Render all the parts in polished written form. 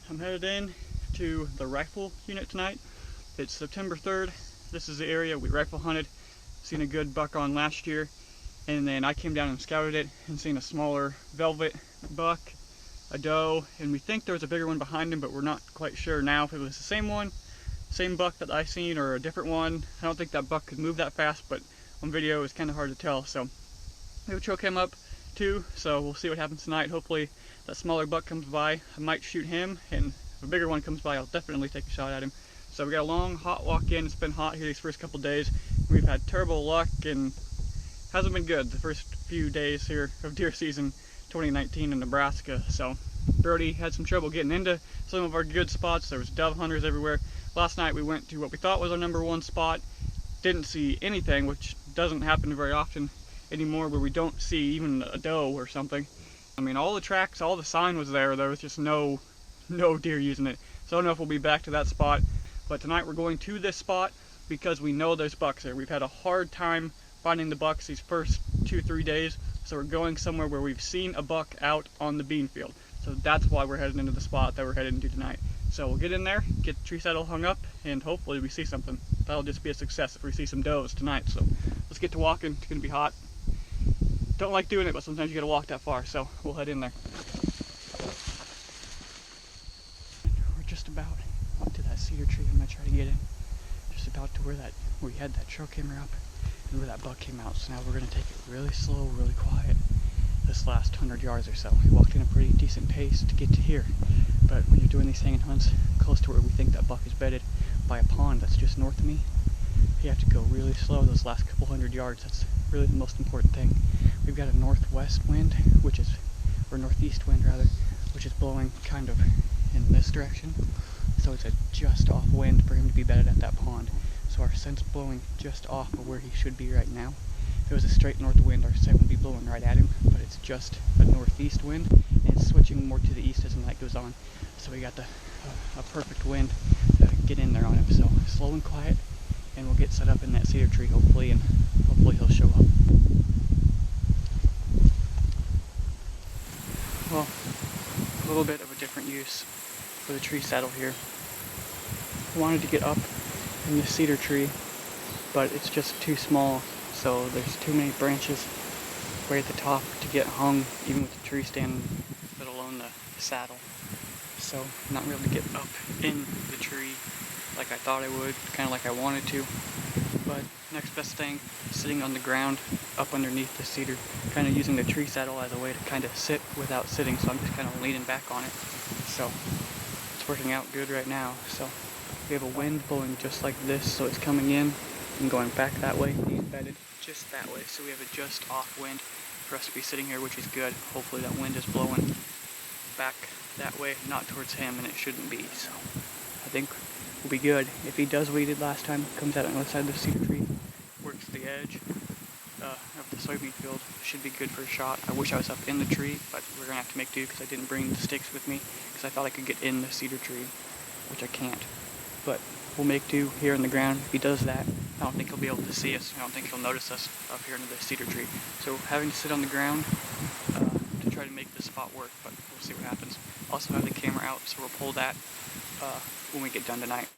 I'm headed in to the rifle unit tonight. It's September 3rd. This is the area we rifle hunted, seen a good buck on last year, and then I came down and scouted it and seen a smaller velvet buck, a doe, and we think there was a bigger one behind him, but we're not quite sure now if it was the same one, same buck that I seen, or a different one. I don't think that buck could move that fast, but on video it's kind of hard to tell. So we have a trail cam up too, so we'll see what happens tonight. Hopefully that smaller buck comes by. I might shoot him, and if a bigger one comes by, I'll definitely take a shot at him. So we got a long, hot walk in. It's been hot here these first couple days. We've had terrible luck and hasn't been good the first few days here of deer season 2019 in Nebraska. So Brody had some trouble getting into some of our good spots. There was dove hunters everywhere. Last night we went to what we thought was our #1 spot. Didn't see anything, which doesn't happen very often anymore, where we don't see even a doe or something. I mean, all the tracks, all the sign was there. There was just no deer using it. So I don't know if we'll be back to that spot. But tonight we're going to this spot because we know there's bucks there. We've had a hard time finding the bucks these first 2-3 days. So we're going somewhere where we've seen a buck out on the bean field. So that's why we're heading into the spot that we're headed into tonight. So we'll get in there, get the tree saddle hung up, and hopefully we see something. That'll just be a success if we see some does tonight. So let's get to walking. It's gonna be hot. Don't like doing it, but sometimes you gotta walk that far, so we'll head in there. We're just about up to that cedar tree. I'm gonna try to get in. Just about to where we had that trail camera up and where that buck came out. So now we're gonna take it really slow, really quiet this last 100 yards or so. We walked in a pretty decent pace to get to here. But when you're doing these hanging hunts close to where we think that buck is bedded by a pond that's just north of me, you have to go really slow those last couple 100 yards. That's really the most important thing. We've got a northwest wind, or northeast wind rather, which is blowing kind of in this direction. So it's a just off wind for him to be bedded at that pond. So our scent's blowing just off of where he should be right now. If it was a straight north wind, our scent would be blowing right at him, but it's just a northeast wind, and it's switching more to the east as the night goes on. So we got a perfect wind to get in there on him. So slow and quiet, and we'll get set up in that cedar tree hopefully, and hopefully he'll show up. Well, a little bit of a different use for the tree saddle here. I wanted to get up in this cedar tree, but it's just too small. So there's too many branches right at the top to get hung, even with the tree stand, let alone the saddle. So I'm not really get up in the tree like I thought I would, kind of like I wanted to. But next best thing, sitting on the ground up underneath the cedar, kind of using the tree saddle as a way to kind of sit without sitting. So I'm just kind of leaning back on it. So it's working out good right now. So we have a wind blowing just like this, so it's coming in and going back that way. He's bedded just that way, so we have a just off wind for us to be sitting here, which is good. Hopefully that wind is blowing back that way, not towards him, and it shouldn't be. So I think we'll be good. If he does what he did last time, comes out on the other side of the cedar tree, works the edge of the soybean field, should be good for a shot. I wish I was up in the tree, but we're gonna have to make do because I didn't bring the sticks with me because I thought I could get in the cedar tree, which I can't. But we'll make do here in the ground. If he does that, I don't think he'll be able to see us. I don't think he'll notice us up here under the cedar tree. So having to sit on the ground to try to make this spot work, but we'll see what happens. Also have the camera out, so we'll pull that when we get done tonight.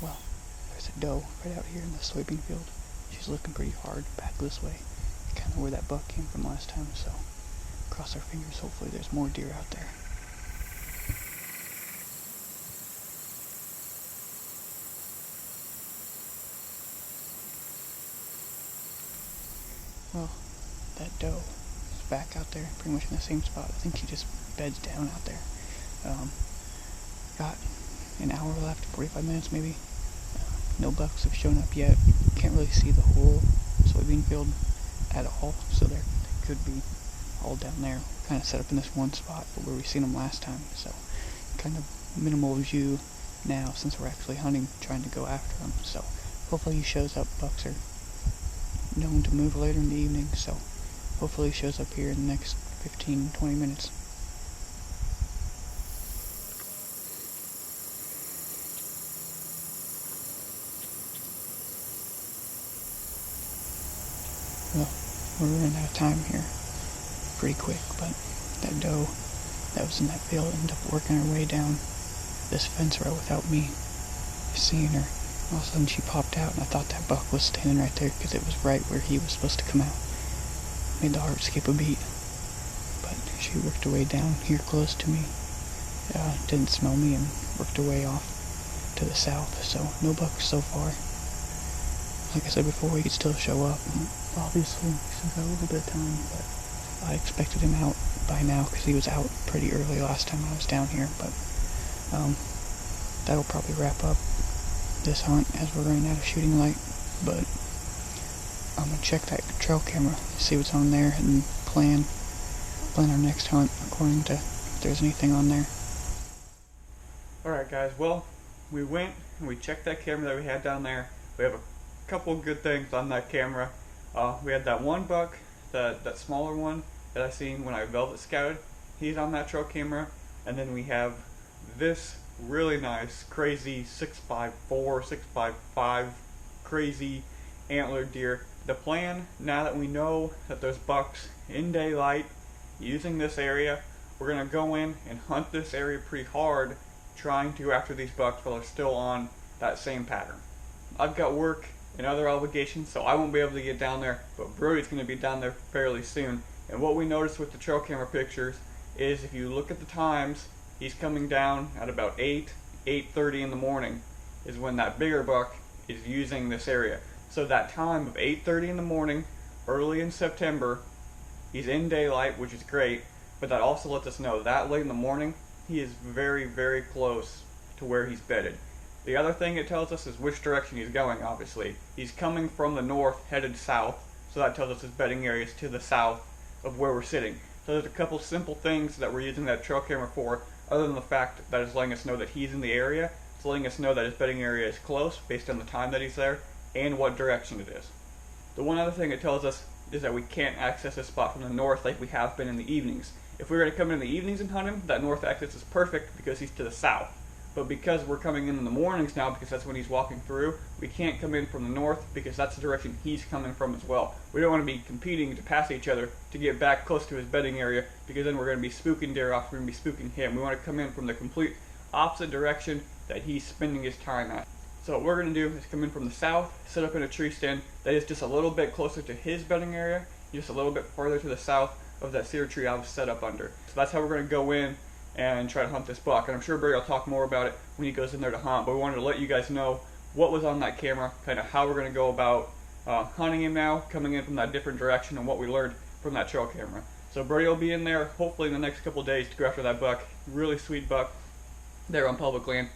Well, there's a doe right out here in the soybean field. She's looking pretty hard back this way, kind of where that buck came from last time. So cross our fingers, hopefully there's more deer out there. Well, that doe is back out there, pretty much in the same spot. I think he just beds down out there. Got an hour left, 45 minutes maybe. No bucks have shown up yet. Can't really see the whole soybean field at all, so they could be all down there. Kind of set up in this one spot where we seen them last time, so kind of minimal view now since we're actually hunting, trying to go after them. So hopefully he shows up. Bucks are known to move later in the evening, so hopefully he shows up here in the next 15-20 minutes. we're running out of time here pretty quick, but that doe that was in that field ended up working her way down this fence row without me seeing her. All of a sudden she popped out, and I thought that buck was standing right there because it was right where he was supposed to come out. Made the heart skip a beat, but she worked her way down here close to me. Didn't smell me and worked her way off to the south, so no bucks so far. Like I said before, he could still show up. Obviously, we still got a little bit of time, but I expected him out by now because he was out pretty early last time I was down here, but that'll probably wrap up this hunt as we're running out of shooting light. But I'm gonna check that trail camera, see what's on there, and plan our next hunt according to if there's anything on there. Alright guys, well, we went and we checked that camera that we had down there. We have a couple good things on that camera. We had that one buck, that smaller one that I seen when I velvet scouted. He's on that trail camera. And then we have this really nice, crazy 6'4", 6'5", crazy antlered deer. The plan, now that we know that there's bucks in daylight using this area, we're going to go in and hunt this area pretty hard, trying to go after these bucks while they're still on that same pattern. I've got work and other obligations, so I won't be able to get down there, but Brody's going to be down there fairly soon. And what we noticed with the trail camera pictures is if you look at the times, he's coming down at about 8:30 in the morning is when that bigger buck is using this area. So that time of 8:30 in the morning, early in September, he's in daylight, which is great, but that also lets us know that late in the morning, he is very, very close to where he's bedded. The other thing it tells us is which direction he's going, obviously. He's coming from the north, headed south, so that tells us his bedding area is to the south of where we're sitting. So there's a couple simple things that we're using that trail camera for, other than the fact that it's letting us know that he's in the area. It's letting us know that his bedding area is close, based on the time that he's there, and what direction it is. The one other thing it tells us is that we can't access this spot from the north like we have been in the evenings. If we were to come in the evenings and hunt him, that north access is perfect because he's to the south. But because we're coming in the mornings now, because that's when he's walking through, we can't come in from the north because that's the direction he's coming from as well. We don't want to be competing to pass each other to get back close to his bedding area, because then we're going to be spooking deer off, we're going to be spooking him. We want to come in from the complete opposite direction that he's spending his time at. So what we're going to do is come in from the south, set up in a tree stand that is just a little bit closer to his bedding area, just a little bit farther to the south of that cedar tree I was set up under. So that's how we're going to go in and try to hunt this buck. And I'm sure Brody will talk more about it when he goes in there to hunt, but we wanted to let you guys know what was on that camera, kind of how we're going to go about hunting him now, coming in from that different direction, and what we learned from that trail camera. So Brody will be in there hopefully in the next couple days to go after that buck. Really sweet buck there on public land.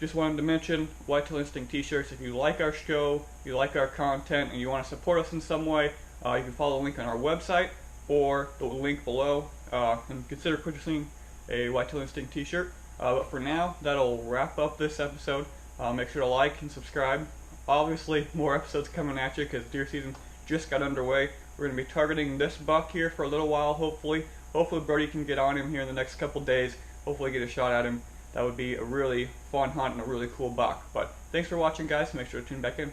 Just wanted to mention Whitetail Instinct t-shirts. If you like our show, you like our content, and you want to support us in some way, you can follow the link on our website or the link below, and consider purchasing a Whitetail Instinct t-shirt. But for now, that'll wrap up this episode. Make sure to like and subscribe. Obviously, more episodes coming at you because deer season just got underway. We're going to be targeting this buck here for a little while, hopefully. Hopefully Brody can get on him here in the next couple days. Hopefully get a shot at him. That would be a really fun hunt and a really cool buck. But thanks for watching, guys. Make sure to tune back in.